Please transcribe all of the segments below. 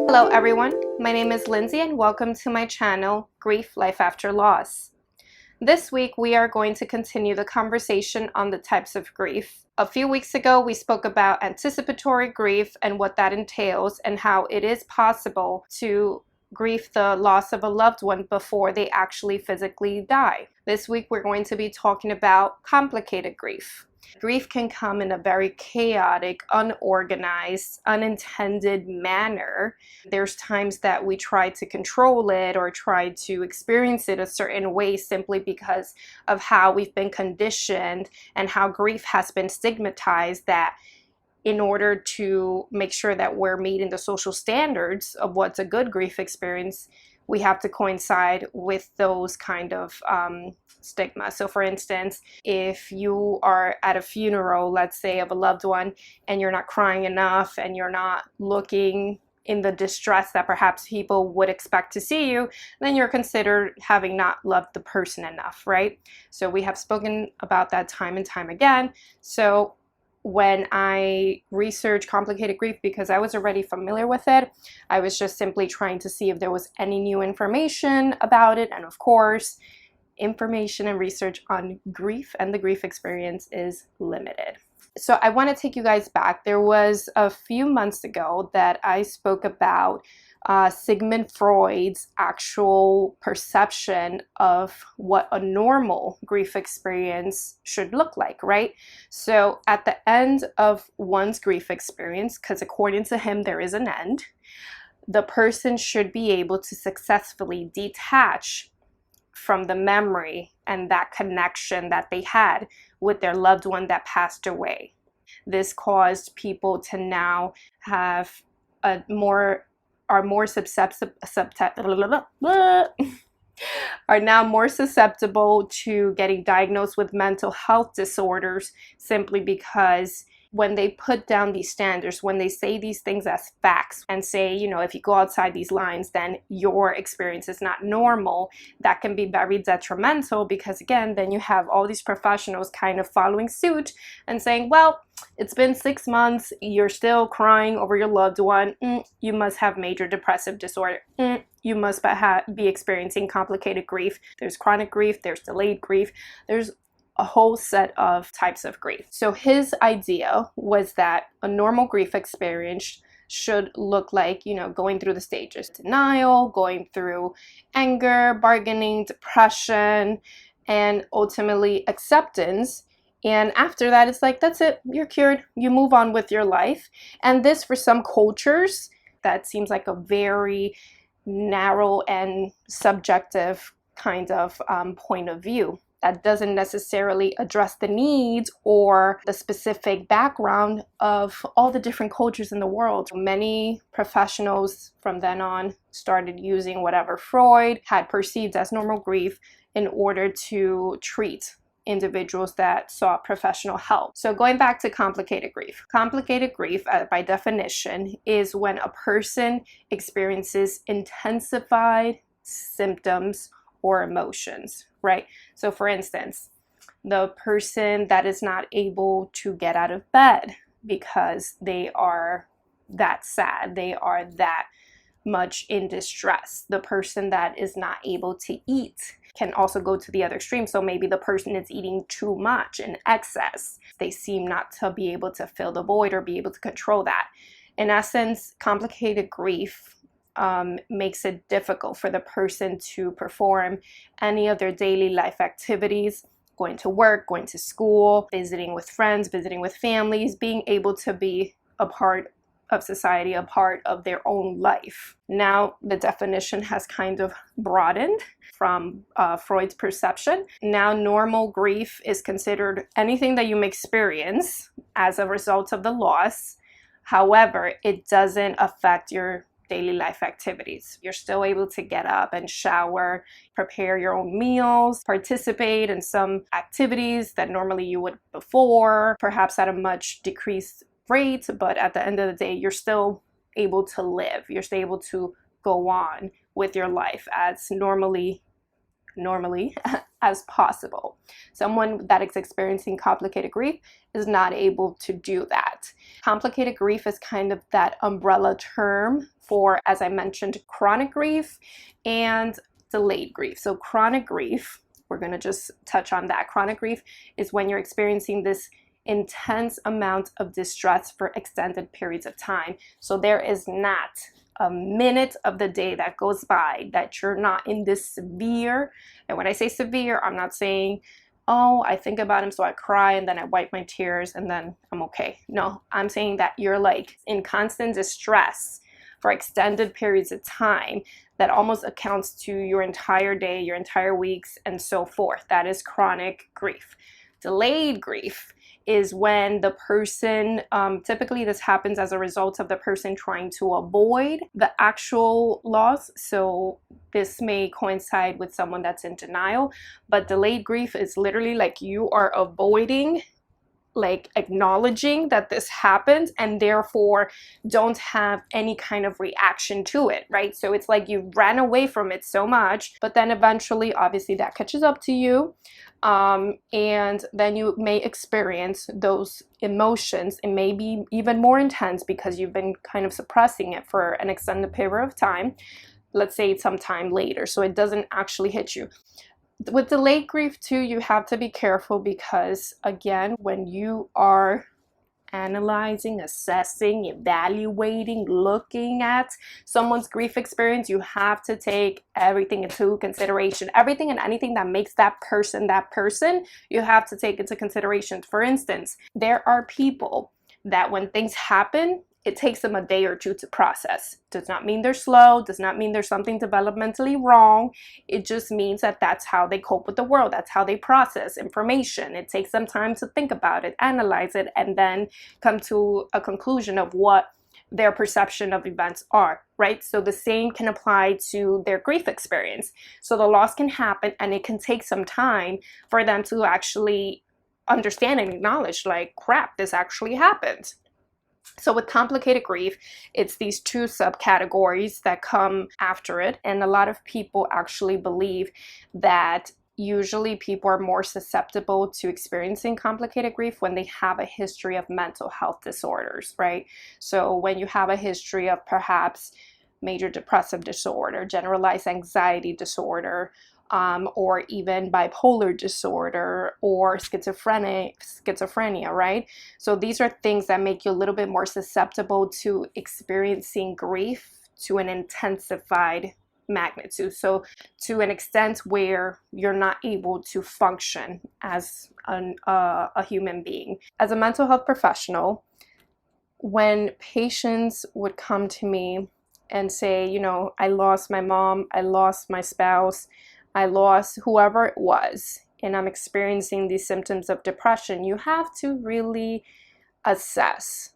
Hello everyone, my name is Lindsay and welcome to my channel, Grief, Life After Loss. This week we are going to continue the conversation on the types of grief. A few weeks ago we spoke about anticipatory grief and what that entails and how it is possible to grieve the loss of a loved one before they actually physically die. This week we're going to be talking about complicated grief. Grief can come in a very chaotic, unorganized, unintended manner. There's times that we try to control it or try to experience it a certain way simply because of how we've been conditioned and how grief has been stigmatized, that in order to make sure that we're meeting the social standards of what's a good grief experience, we have to coincide with those kind of stigma. So for instance, if you are at a funeral, let's say of a loved one, and you're not crying enough and you're not looking in the distress that perhaps people would expect to see you, then you're considered having not loved the person enough, right? So we have spoken about that time and time again. So when I researched complicated grief, because I was already familiar with it, I was just simply trying to see if there was any new information about it. And of course, information and research on grief and the grief experience is limited. So I want to take you guys back. There was a few months ago that I spoke about Sigmund Freud's actual perception of what a normal grief experience should look like, right? So at the end of one's grief experience, because according to him, there is an end, the person should be able to successfully detach from the memory and that connection that they had with their loved one that passed away. This caused people to now have are more susceptible to getting diagnosed with mental health disorders, simply because when they put down these standards, when they say these things as facts and say, you know, if you go outside these lines, then your experience is not normal, that can be very detrimental, because again, then you have all these professionals kind of following suit and saying, well, it's been 6 months, you're still crying over your loved one, you must have major depressive disorder, you must be experiencing complicated grief. There's chronic grief, there's delayed grief, there's a whole set of types of grief. So his idea was that a normal grief experience should look like, you know, going through the stages: denial, going through anger, bargaining, depression, and ultimately acceptance. And after that, it's like, that's it, you're cured, you move on with your life. And this, for some cultures, that seems like a very narrow and subjective kind of point of view. That doesn't necessarily address the needs or the specific background of all the different cultures in the world. Many professionals from then on started using whatever Freud had perceived as normal grief in order to treat individuals that sought professional help. So going back to complicated grief. Complicated grief, by definition, is when a person experiences intensified symptoms or emotions, right? So for instance, the person that is not able to get out of bed because they are that sad, they are that much in distress. The person that is not able to eat can also go to the other extreme. So maybe the person is eating too much in excess. They seem not to be able to fill the void or be able to control that. In essence, complicated grief makes it difficult for the person to perform any of their daily life activities: going to work, going to school, visiting with friends, visiting with families, being able to be a part of society, a part of their own life. Now, the definition has kind of broadened from Freud's perception. Now, normal grief is considered anything that you may experience as a result of the loss. However, it doesn't affect your daily life activities. You're still able to get up and shower, prepare your own meals, participate in some activities that normally you would before, perhaps at a much decreased rate, but at the end of the day, you're still able to live. You're still able to go on with your life as normally normally as possible. Someone that is experiencing complicated grief is not able to do that. Complicated grief is kind of that umbrella term for, as I mentioned, chronic grief and delayed grief. So chronic grief, we're going to just touch on that. Chronic grief is when you're experiencing this intense amount of distress for extended periods of time. So there is not a minute of the day that goes by that you're not in this severe, and when I say severe, I'm not saying, oh, I think about him so I cry and then I wipe my tears and then I'm okay. No, I'm saying that you're like in constant distress for extended periods of time that almost accounts to your entire day, your entire weeks, and so forth. That is chronic grief. Delayed grief is when the person, typically this happens as a result of the person trying to avoid the actual loss. So this may coincide with someone that's in denial, but delayed grief is literally like you are avoiding, like acknowledging that this happened and therefore don't have any kind of reaction to it, right? So it's like you ran away from it so much, but then eventually obviously that catches up to you, and then you may experience those emotions. It may be even more intense because you've been kind of suppressing it for an extended period of time, let's say sometime later, so it doesn't actually hit you. With delayed grief too, you have to be careful because, again, when you are analyzing, assessing, evaluating, looking at someone's grief experience, you have to take everything into consideration. Everything and anything that makes that person, you have to take into consideration. For instance, there are people that when things happen, it takes them a day or two to process. Does not mean they're slow, does not mean there's something developmentally wrong. It just means that that's how they cope with the world. That's how they process information. It takes them time to think about it, analyze it, and then come to a conclusion of what their perception of events are, right? So the same can apply to their grief experience. So the loss can happen and it can take some time for them to actually understand and acknowledge, like, crap, this actually happened. So with complicated grief, it's these two subcategories that come after it. And a lot of people actually believe that usually people are more susceptible to experiencing complicated grief when they have a history of mental health disorders, right? So when you have a history of perhaps major depressive disorder, generalized anxiety disorder, or even bipolar disorder or schizophrenia, right? So these are things that make you a little bit more susceptible to experiencing grief to an intensified magnitude. So to an extent where you're not able to function as a human being. As a mental health professional, when patients would come to me and say, you know, I lost my mom, I lost my spouse, I lost whoever it was, and I'm experiencing these symptoms of depression, you have to really assess,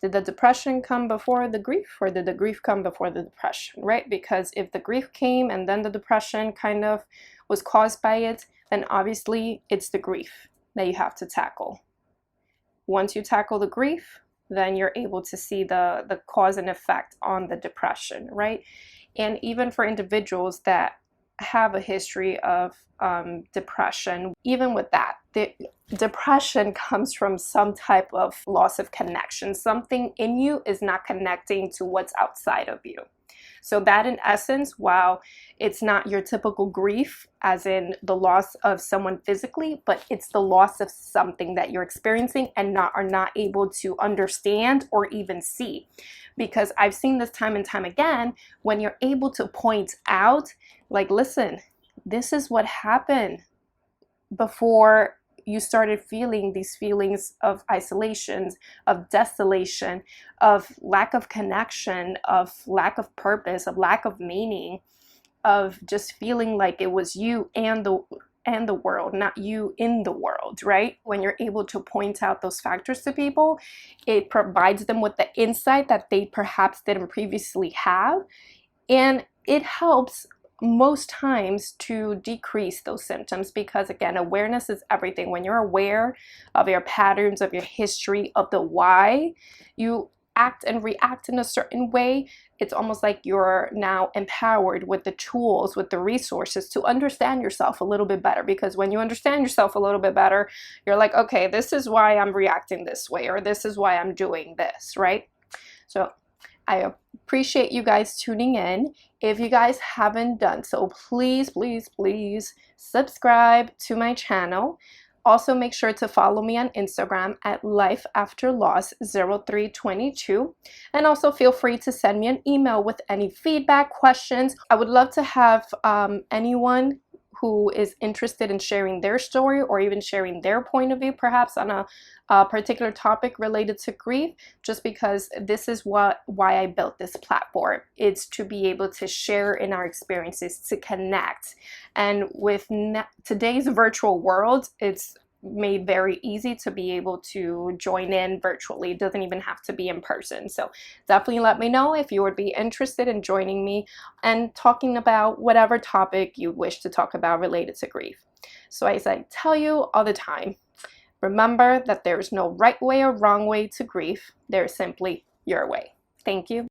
did the depression come before the grief, or did the grief come before the depression, right? Because if the grief came and then the depression kind of was caused by it, then obviously it's the grief that you have to tackle. Once you tackle the grief, then you're able to see the cause and effect on the depression, right? And even for individuals that have a history of depression, even with that, the depression comes from some type of loss of connection. Something in you is not connecting to what's outside of you. So that in essence, while it's not your typical grief, as in the loss of someone physically, but it's the loss of something that you're experiencing and are not able to understand or even see. Because I've seen this time and time again, when you're able to point out, like, listen, this is what happened before you started feeling these feelings of isolation, of desolation, of lack of connection, of lack of purpose, of lack of meaning, of just feeling like it was you and the world, not you in the world, right? When you're able to point out those factors to people, it provides them with the insight that they perhaps didn't previously have, and it helps most times to decrease those symptoms, because again, awareness is everything. When you're aware of your patterns, of your history, of the why, you act and react in a certain way, it's almost like you're now empowered with the tools, with the resources to understand yourself a little bit better. Because when you understand yourself a little bit better, you're like, okay, this is why I'm reacting this way, or this is why I'm doing this, right? So I appreciate you guys tuning in. If you guys haven't done so, please, please, please subscribe to my channel. Also, make sure to follow me on Instagram at lifeafterloss0322. And also feel free to send me an email with any feedback, questions. I would love to have anyone who is interested in sharing their story or even sharing their point of view, perhaps on a particular topic related to grief, just because this is why I built this platform. It's to be able to share in our experiences, to connect. And with today's virtual world, it's made very easy to be able to join in virtually. It doesn't even have to be in person. So definitely let me know if you would be interested in joining me and talking about whatever topic you wish to talk about related to grief. So as I tell you all the time, remember that there's no right way or wrong way to grief. There's simply your way. Thank you.